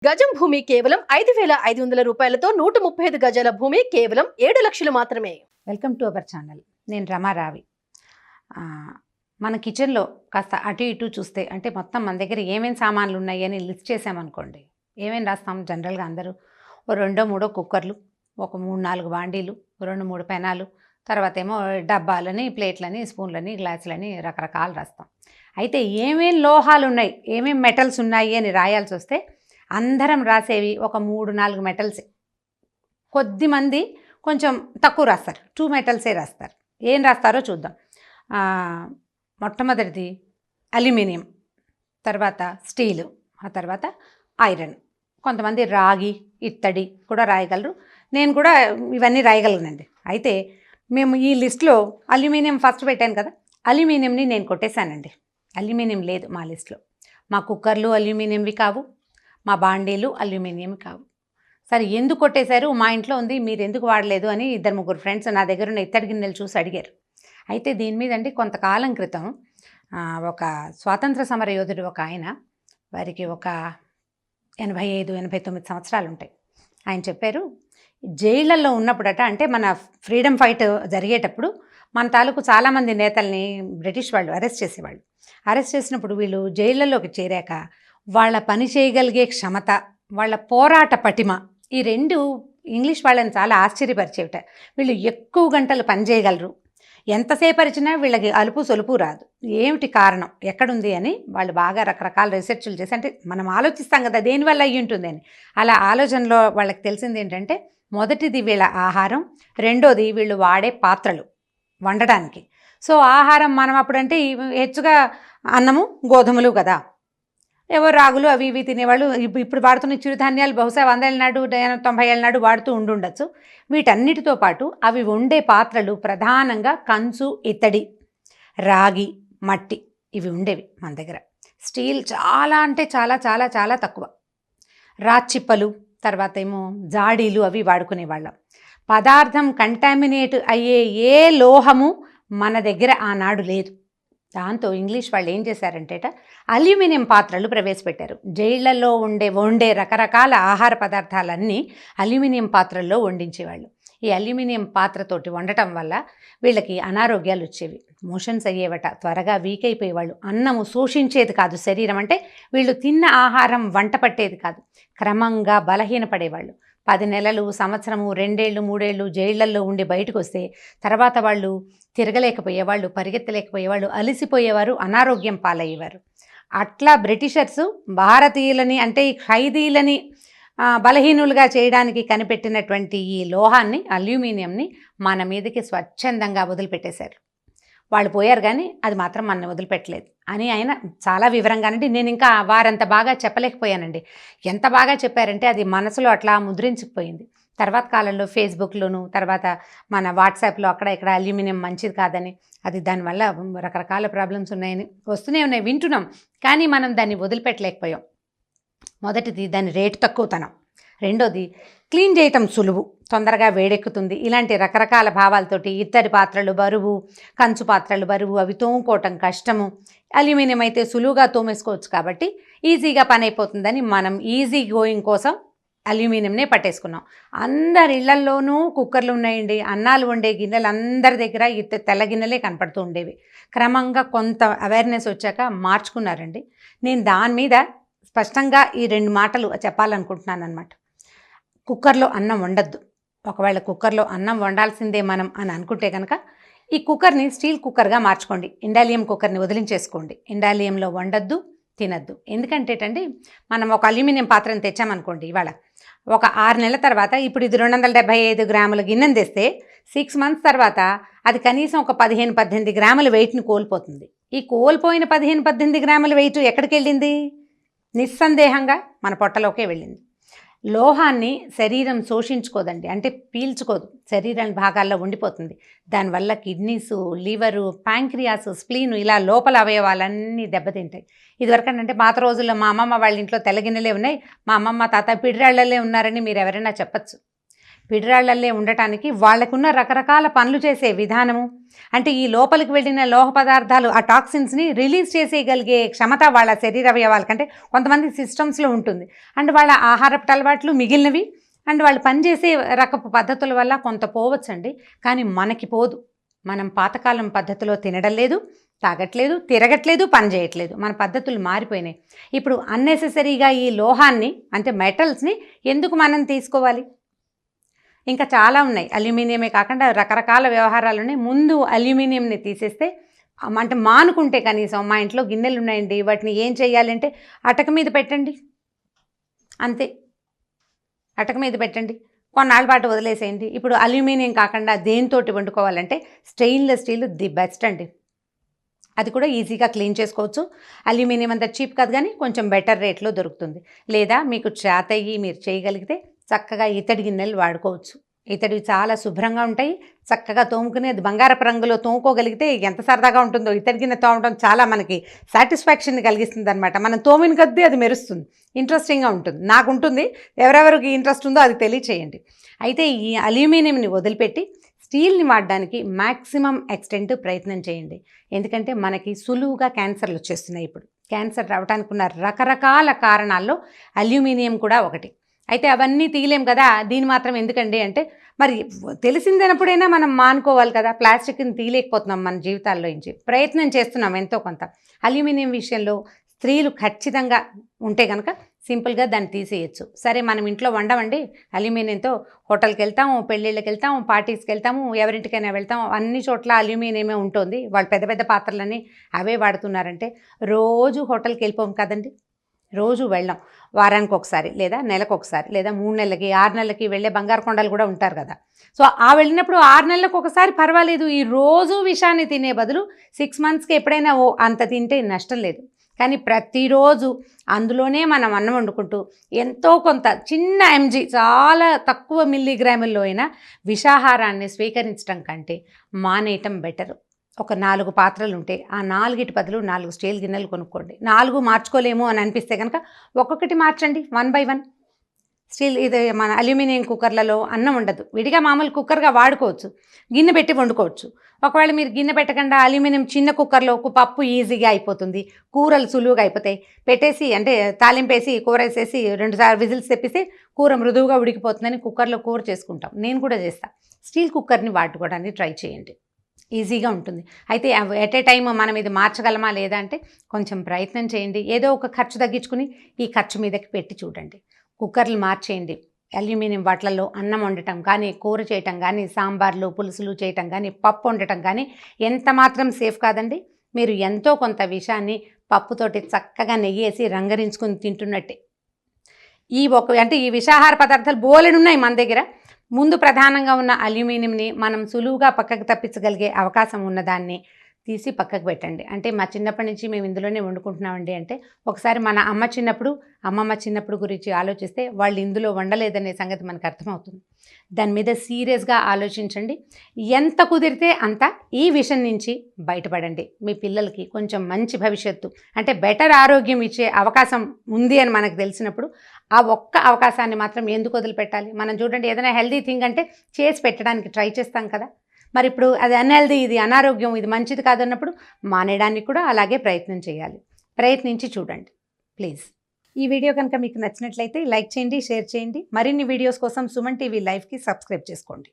గజం భూమి కేవలం 5,500 రూపాయలతో 135 గజాల భూమి కేవలం 7 లక్షలు మాత్రమే. Welcome to our channel. నేను రమారావి. మన కిచెన్లో కాస్త అటు ఇటు చూస్తే అంటే మొత్తం మన దగ్గర ఏమేమి సామాన్లు ఉన్నాయి అని లిస్ట్ చేసామనుకోండి, ఏమేమి రాస్తాం జనరల్గా అందరూ? ఓ 2-3 కుక్కర్లు, ఒక 3-4 బాండీలు, 2-3 పెనాలు, తర్వాత ఏమో డబ్బాలని, ప్లేట్లని, స్పూన్లని, గ్లాసులని రకరకాలు రాస్తాం. అయితే ఏమేం లోహాలు ఉన్నాయి, ఏమేం మెటల్స్ ఉన్నాయి అని రాయాల్సి వస్తే అందరం రాసేవి ఒక 3-4 మెటల్సే. కొద్దిమంది కొంచెం తక్కువ రాస్తారు, 2 మెటల్సే రాస్తారు. ఏం రాస్తారో చూద్దాం. మొట్టమొదటిది అల్యూమినియం, తర్వాత స్టీలు, ఆ తర్వాత ఐరన్. కొంతమంది రాగి, ఇత్తడి కూడా రాయగలరు. నేను కూడా ఇవన్నీ రాయగలనండి. అయితే మేము ఈ లిస్ట్లో అల్యూమినియం ఫస్ట్ పెట్టాను కదా, అల్యూమినియంని నేను కొట్టేశానండి. అల్యూమినియం లేదు మా లిస్ట్లో. మా కుక్కర్లు అల్యూమినియంవి కావు, మా బాండీలు అల్యూమినియం కావు. సరే ఎందుకు కొట్టేశారు, మా ఇంట్లో ఉంది మీరు ఎందుకు వాడలేదు అని 2-3 ఫ్రెండ్స్ నా దగ్గర ఉన్న ఇత్తడి గిన్నెలు చూసి అడిగారు. అయితే దీని మీద అంటే కొంతకాలం క్రితం ఒక స్వాతంత్ర సమర యోధుడు ఒక ఆయన, వారికి ఒక 85-89 సంవత్సరాలు ఉంటాయి. ఆయన చెప్పారు, జైళ్లలో ఉన్నప్పుడట, అంటే మన ఫ్రీడమ్ ఫైట్ జరిగేటప్పుడు మన తాలూకు చాలామంది నేతల్ని బ్రిటిష్ వాళ్ళు అరెస్ట్ చేసేవాళ్ళు. అరెస్ట్ చేసినప్పుడు వీళ్ళు జైళ్లలోకి చేరాక వాళ్ళ పని చేయగలిగే క్షమత, వాళ్ళ పోరాట పటిమ, ఈ రెండు ఇంగ్లీష్ వాళ్ళని చాలా ఆశ్చర్యపరిచేవిట. వీళ్ళు ఎక్కువ గంటలు పని చేయగలరు, ఎంతసేపు అరిచినా వీళ్ళకి అలుపు సొలుపు రాదు. ఏమిటి కారణం, ఎక్కడుంది అని వాళ్ళు బాగా రకరకాల రీసెర్చ్లు చేసి, అంటే మనం ఆలోచిస్తాం కదా దేనివల్ల అయ్యి ఉంటుంది అని, అలా ఆలోచనలో వాళ్ళకి తెలిసింది ఏంటంటే, మొదటిది వీళ్ళ ఆహారం, రెండోది వీళ్ళు వాడే పాత్రలు వండడానికి. సో ఆహారం మనం అప్పుడంటే హెచ్చుగా అన్నము గోధుమలు కదా, ఏవో రాగులు అవి ఇవి తినేవాళ్ళు. ఇప్పుడు వాడుతున్న చిరుధాన్యాలు బహుశా 100 ఏళ్ళ నాడు 90 ఏళ్ళ నాడు వాడుతూ ఉండుండొచ్చు. వీటన్నిటితో పాటు అవి వండే పాత్రలు ప్రధానంగా కంచు, ఇత్తడి, రాగి, మట్టి ఇవి ఉండేవి మన దగ్గర. స్టీల్ చాలా అంటే చాలా చాలా చాలా తక్కువ. రాచిప్పలు, తర్వాత ఏమో జాడీలు అవి వాడుకునేవాళ్ళం. పదార్థం కంటామినేట్ అయ్యే ఏ లోహము మన దగ్గర ఆనాడు లేదు. దాంతో ఇంగ్లీష్ వాళ్ళు ఏం చేశారంటేట, అల్యూమినియం పాత్రలు ప్రవేశపెట్టారు. జైళ్లలో వండే రకరకాల ఆహార పదార్థాలన్నీ అల్యూమినియం పాత్రల్లో వండించేవాళ్ళు. ఈ అల్యూమినియం పాత్రతోటి వండటం వల్ల వీళ్ళకి అనారోగ్యాలు వచ్చేవి, మోషన్స్ అయ్యేవట, త్వరగా వీక్ అయిపోయేవాళ్ళు. అన్నము శోషించేది కాదు శరీరం, అంటే వీళ్ళు తిన్న ఆహారం వంట పట్టేది కాదు, క్రమంగా బలహీనపడేవాళ్ళు. 10 నెలలు, సంవత్సరము, 2 ఏళ్ళు, 3 ఏళ్ళు జైళ్లల్లో ఉండి బయటకు వస్తే తర్వాత వాళ్ళు తిరగలేకపోయేవాళ్ళు, పరిగెత్తలేకపోయేవాళ్ళు, అలసిపోయేవారు, అనారోగ్యం పాలయ్యేవారు. అట్లా బ్రిటిషర్సు భారతీయులని, అంటే ఈ ఖైదీలని బలహీనులుగా చేయడానికి కనిపెట్టినటువంటి ఈ లోహాన్ని, అల్యూమినియంని మన మీదకి స్వచ్ఛందంగా వదిలిపెట్టేశారు. వాళ్ళు పోయారు కానీ అది మాత్రం మన వదిలిపెట్టలేదు అని ఆయన చాలా వివరంగానండి. నేను ఇంకా వారంత బాగా చెప్పలేకపోయానండి. ఎంత బాగా చెప్పారంటే అది మనసులో అట్లా ముద్రించుకుపోయింది. తర్వాత కాలంలో ఫేస్బుక్లోను, తర్వాత మన వాట్సాప్లో అక్కడ ఇక్కడ అల్యూమినియం మంచిది కాదని, అది దానివల్ల రకరకాల ప్రాబ్లమ్స్ ఉన్నాయని వస్తూనే ఉన్నాయి, వింటున్నాం. కానీ మనం దాన్ని వదిలిపెట్టలేకపోయాం. మొదటిది దాని రేటు తక్కువతనం, రెండోది క్లీన్ చేయటం సులువు, తొందరగా వేడెక్కుతుంది. ఇలాంటి రకరకాల భావాలతోటి ఇత్తడి పాత్రలు బరువు, కంచు పాత్రలు బరువు, అవి తోముకోవటం కష్టము. అల్యూమినియం అయితే సులువుగా తోమేసుకోవచ్చు కాబట్టి ఈజీగా పని అయిపోతుందని మనం ఈజీ గోయింగ్ కోసం అల్యూమినియంనే పట్టేసుకున్నాం. అందరి ఇళ్లల్లోనూ కుక్కర్లు ఉన్నాయండి. అన్నాలు వండే గిన్నెలు అందరి దగ్గర తెల్ల గిన్నెలే కనపడుతూ ఉండేవి. క్రమంగా కొంత అవేర్నెస్ వచ్చాక మార్చుకున్నారండి. నేను దాని మీద స్పష్టంగా ఈ 2 మాటలు చెప్పాలనుకుంటున్నాను అనమాట. కుక్కర్లో అన్నం వండద్దు. ఒకవేళ కుక్కర్లో అన్నం వండాల్సిందే మనం అని అనుకుంటే కనుక ఈ కుక్కర్ని స్టీల్ కుక్కర్గా మార్చుకోండి. ఇండాలియం కుక్కర్ని వదిలించేసుకోండి. ఇండాలియంలో వండద్దు, తినద్దు. ఎందుకంటేటండి, మనం ఒక అల్యూమినియం పాత్రను తెచ్చామనుకోండి, ఇవాళ ఒక 6 నెలల తర్వాత, ఇప్పుడు ఇది 275 గ్రాముల గిన్నెను తెస్తే 6 మంత్స్ తర్వాత అది కనీసం ఒక 15-18 గ్రాముల వెయిట్ని కోల్పోతుంది. ఈ కోల్పోయిన 15-18 గ్రాముల వెయిట్ ఎక్కడికి వెళ్ళింది? నిస్సందేహంగా మన పొట్టలోకే వెళ్ళింది. లోహాన్ని శరీరం శోషించుకోదండి, అంటే పీల్చుకోదు, శరీరం భాగాల్లో ఉండిపోతుంది. దానివల్ల కిడ్నీసు, లివరు, ప్యాంక్రియాస్, స్ప్లీను, ఇలా లోపల అవయవాలన్నీ దెబ్బతింటాయి. ఇదివరకంటే పాత రోజుల్లో మా అమ్మమ్మ వాళ్ళ ఇంట్లో తెల్లగిన్నెలే ఉన్నాయి, మా అమ్మమ్మ తాత పిడిరాళ్లలే ఉన్నారని మీరు ఎవరైనా చెప్పచ్చు. పిడిరాళ్లల్లే ఉండటానికి వాళ్ళకున్న రకరకాల పనులు చేసే విధానము, అంటే ఈ లోపలికి వెళ్ళిన లోహ పదార్థాలు ఆ టాక్సిన్స్ని రిలీజ్ చేసేయగలిగే క్షమత వాళ్ళ శరీర అవయవాలకంటే కొంతమంది సిస్టమ్స్లో ఉంటుంది. అండ్ వాళ్ళ ఆహారపు అలవాట్లు మిగిలినవి అండ్ వాళ్ళు పనిచేసే రకపు పద్ధతుల వల్ల కొంత పోవచ్చండి. కానీ మనకి పోదు. మనం పాతకాలం పద్ధతిలో తినడం లేదు, తాగట్లేదు, తిరగట్లేదు, పని చేయట్లేదు. మన పద్ధతులు మారిపోయినాయి. ఇప్పుడు అన్నెసెసరీగా ఈ లోహాన్ని అంటే మెటల్స్ని ఎందుకు మనం తీసుకోవాలి? ఇంకా చాలా ఉన్నాయి. అల్యూమినియమే కాకుండా రకరకాల వ్యవహారాలు ఉన్నాయి. ముందు అల్యూమినియంని తీసేస్తే అంటే మానుకుంటే కనీసం మా ఇంట్లో గిన్నెలు ఉన్నాయండి, వాటిని ఏం చేయాలంటే అటక మీద పెట్టండి, అంతే. అటక మీద పెట్టండి, కొన్నాళ్ళ పాటు వదిలేసేయండి. ఇప్పుడు అల్యూమినియం కాకుండా దేనితోటి వండుకోవాలంటే స్టెయిన్లెస్ స్టీల్ ది బెస్ట్ అండి. అది కూడా ఈజీగా క్లీన్ చేసుకోవచ్చు. అల్యూమినియం అంత చీప్ కాదు, కానీ కొంచెం బెటర్ రేట్లో దొరుకుతుంది. లేదా మీకు చేతయ్యి మీరు చేయగలిగితే చక్కగా ఇత్తడి గిన్నెలు వాడుకోవచ్చు. ఇత్తడివి చాలా శుభ్రంగా ఉంటాయి, చక్కగా తోముకుని అది బంగారపు రంగులో తోముకోగలిగితే ఎంత సరదాగా ఉంటుందో. ఇత్తడి గిన్నె తోమడం చాలా మనకి సాటిస్ఫాక్షన్ కలిగిస్తుంది అనమాట. మనం తోమిన కొద్దీ అది మెరుస్తుంది, ఇంట్రెస్టింగ్గా ఉంటుంది. నాకు ఉంటుంది, ఎవరెవరికి ఇంట్రెస్ట్ ఉందో అది తెలియచేయండి. అయితే ఈ అల్యూమినియంని వదిలిపెట్టి స్టీల్ని వాడడానికి మ్యాక్సిమం ఎక్స్టెంట్ ప్రయత్నం చేయండి. ఎందుకంటే మనకి సులువుగా క్యాన్సర్లు వచ్చేస్తున్నాయి. ఇప్పుడు క్యాన్సర్ రావడానికి ఉన్న రకరకాల కారణాల్లో అల్యూమినియం కూడా ఒకటి. అయితే అవన్నీ తీయలేం కదా, దీని మాత్రం ఎందుకండి అంటే మరి తెలిసిందనప్పుడైనా మనం మానుకోవాలి కదా. ప్లాస్టిక్ని తీయలేకపోతున్నాం మన జీవితాల్లో నుంచి, ప్రయత్నం చేస్తున్నాం ఎంతో కొంత. అల్యూమినియం విషయంలో స్త్రీలు ఖచ్చితంగా ఉంటే కనుక సింపుల్గా దాన్ని తీసేయచ్చు. సరే మనం ఇంట్లో వండమండి అల్యూమినియంతో, హోటల్కి వెళ్తాము, పెళ్ళిళ్ళకి వెళ్తాము, పార్టీస్కి వెళ్తాము, ఎవరింటికైనా వెళ్తాము, అన్ని చోట్ల అల్యూమినియమే ఉంటుంది. వాళ్ళు పెద్ద పెద్ద పాత్రలన్నీ అవే వాడుతున్నారంటే రోజు హోటల్కి వెళ్ళిపోం కదండి, రోజు వెళ్ళాం. వారానికి ఒకసారి లేదా నెలకు ఒకసారి లేదా 3 నెలలకి 6 నెలలకి వెళ్ళే బంగారు కొండలు కూడా ఉంటారు కదా. సో ఆ వెళ్ళినప్పుడు 6 నెలలకు ఒకసారి పర్వాలేదు. ఈ రోజు విషాన్ని తినే బదులు 6 మంత్స్కి ఎప్పుడైనా అంత తింటే నష్టం లేదు. కానీ ప్రతిరోజు అందులోనే మనం అన్నం వండుకుంటూ ఎంతో కొంత చిన్న ఎంజీ, చాలా తక్కువ మిల్లీగ్రాముల్లో అయినా విషాహారాన్ని స్వీకరించడం కంటే మానేయటం బెటరు. ఒక 4 పాత్రలు ఉంటే ఆ 4టి బదులు 4 స్టీల్ గిన్నెలు కొనుక్కోండి. 4 మార్చుకోలేము అని అనిపిస్తే కనుక ఒక్కొక్కటి మార్చండి, 1 by 1. స్టీల్ ఇది మన అల్యూమినియం కుక్కర్లలో అన్నం ఉండదు, విడిగా మామూలు కుక్కర్గా వాడుకోవచ్చు, గిన్నె పెట్టి వండుకోవచ్చు. ఒకవేళ మీరు గిన్నె పెట్టకుండా అల్యూమినియం చిన్న కుక్కర్లో ఒక పప్పు ఈజీగా అయిపోతుంది, కూరలు సులువుగా అయిపోతాయి. పెట్టేసి అంటే తాలింపేసి కూర వేసేసి 2 విజిల్స్ తెప్పిస్తే కూర మృదువుగా ఉడికిపోతుందని కుక్కర్లో కూర చేసుకుంటాం. నేను కూడా చేస్తాను. స్టీల్ కుక్కర్ని వాడుకోవడానికి ట్రై చేయండి, ఈజీగా ఉంటుంది. అయితే ఎట్ ఏ టైం మనం ఇది మార్చగలమా లేదా అంటే కొంచెం ప్రయత్నం చేయండి. ఏదో ఒక ఖర్చు తగ్గించుకుని ఈ ఖర్చు మీదకి పెట్టి చూడండి. కుక్కర్లు మార్చేయండి. అల్యూమినియం వాటిలలో అన్నం వండటం కానీ, కూర చేయటం కానీ, సాంబార్లు పులుసులు చేయటం కానీ, పప్పు వండటం కానీ ఎంత మాత్రం సేఫ్ కాదండి. మీరు ఎంతో కొంత విషాన్ని పప్పుతోటి చక్కగా నెయ్యేసి రంగరించుకుని తింటున్నట్టే. అంటే ఈ విషాహార పదార్థాలు బోలెడున్నాయి మన దగ్గర. ముందు ప్రధానంగా ఉన్న అల్యూమినియంని మనం సులువుగా పక్కకు తప్పించగలిగే అవకాశం ఉన్నదాన్ని తీసి పక్కకు పెట్టండి. అంటే మా చిన్నప్పటి నుంచి మేము ఇందులోనే వండుకుంటున్నామండి అంటే ఒకసారి మన అమ్మమ్మ చిన్నప్పుడు గురించి ఆలోచిస్తే వాళ్ళు ఇందులో వండలేదనే సంగతి మనకు అర్థమవుతుంది. దాని మీద సీరియస్గా ఆలోచించండి. ఎంత కుదిరితే అంత ఈ విషయం నుంచి బయటపడండి. మీ పిల్లలకి కొంచెం మంచి భవిష్యత్తు అంటే బెటర్ ఆరోగ్యం ఇచ్చే అవకాశం ఉంది అని మనకు తెలిసినప్పుడు ఆ ఒక్క అవకాశాన్ని మాత్రం ఎందుకు వదిలిపెట్టాలి? మనం చూడండి, ఏదైనా హెల్దీ థింగ్ అంటే చేసి పెట్టడానికి ట్రై చేస్తాం కదా. మరి ఇప్పుడు అది అన్హెల్దీ, ఇది అనారోగ్యం, ఇది మంచిది కాదన్నప్పుడు మానేయడానికి కూడా అలాగే ప్రయత్నం చేయాలి. ప్రయత్నించి చూడండి ప్లీజ్. ఈ వీడియో కనుక మీకు నచ్చినట్లయితే లైక్ చేయండి, షేర్ చేయండి. మరిన్ని వీడియోస్ కోసం సుమన్ టీవీ లైవ్కి సబ్స్క్రైబ్ చేసుకోండి.